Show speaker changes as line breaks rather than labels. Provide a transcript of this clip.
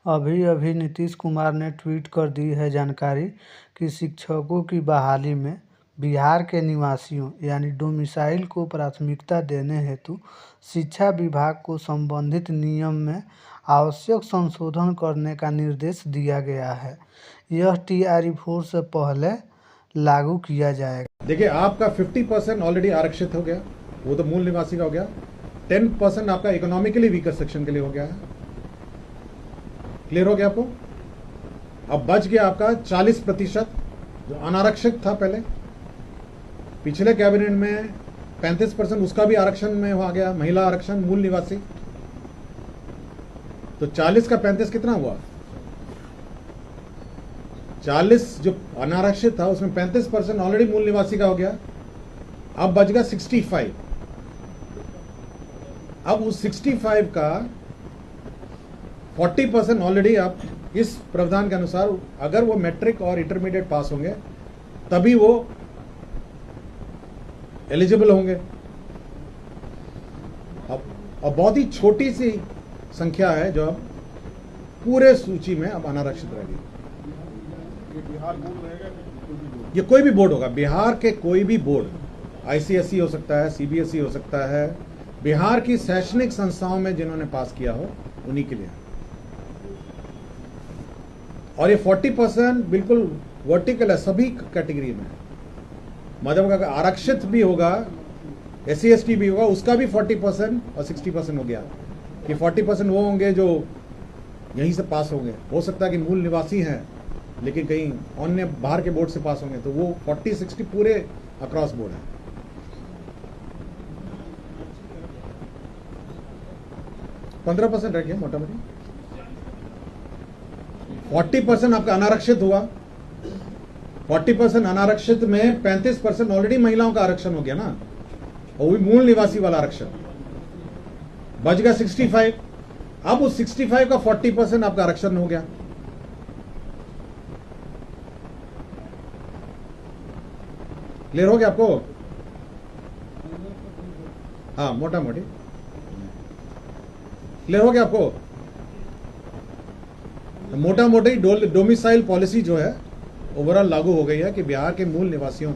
अभी अभी नीतीश कुमार ने ट्वीट कर दी है जानकारी कि शिक्षकों की बहाली में बिहार के निवासियों यानी डोमिसाइल को प्राथमिकता देने हेतु शिक्षा विभाग को संबंधित नियम में आवश्यक संशोधन करने का निर्देश दिया गया है। यह TRE-4 से पहले लागू किया जाएगा।
देखिए, आपका 50% ऑलरेडी आरक्षित हो गया, वो तो मूल निवासी का हो गया। 10% आपका इकोनॉमिकली वीकर सेक्शन के लिए हो गया है। क्लियर हो गया आपको? अब बच गया आपका 40% जो अनारक्षित था पहले। पिछले कैबिनेट में 35% उसका भी आरक्षण में आ गया, महिला आरक्षण, मूल निवासी। तो 40 का 35 कितना हुआ? 40 जो अनारक्षित था उसमें 35% ऑलरेडी मूल निवासी का हो गया। अब बच गया 65। अब उस 65 का 40% ऑलरेडी आप इस प्रावधान के अनुसार अगर वो मैट्रिक और इंटरमीडिएट पास होंगे तभी वो एलिजिबल होंगे। अब बहुत ही छोटी सी संख्या है जो अब पूरे सूची में अब अनारक्षित रहेगी। ये कोई भी बोर्ड होगा, बिहार के कोई भी बोर्ड, ICSE हो सकता है, CBSE हो सकता है, बिहार की शैक्षणिक संस्थाओं में जिन्होंने पास किया हो उन्हीं के लिए। और ये 40% बिल्कुल वर्टिकल है सभी कैटेगरी में। मतलब अगर आरक्षित भी होगा, SC ST भी होगा, उसका भी 40% और 60% हो गया कि 40% वो होंगे जो यहीं से पास होंगे। हो सकता है कि मूल निवासी हैं लेकिन कहीं अन्य बाहर के बोर्ड से पास होंगे, तो वो 40-60 पूरे अक्रॉस बोर्ड है। %15 रह गया मोटा मोटी। 40% आपका अनारक्षित हुआ। 40% अनारक्षित में 35% ऑलरेडी महिलाओं का आरक्षण हो गया ना, और वो मूल निवासी वाला आरक्षण बच गया 65। अब उस 65 का 40% आपका आरक्षण हो गया। क्लियर हो गया आपको? हाँ, मोटा मोटी क्लियर हो गया आपको? मोटा मोटी डोमिसाइल पॉलिसी जो है ओवरऑल लागू हो गई है कि बिहार के मूल निवासियों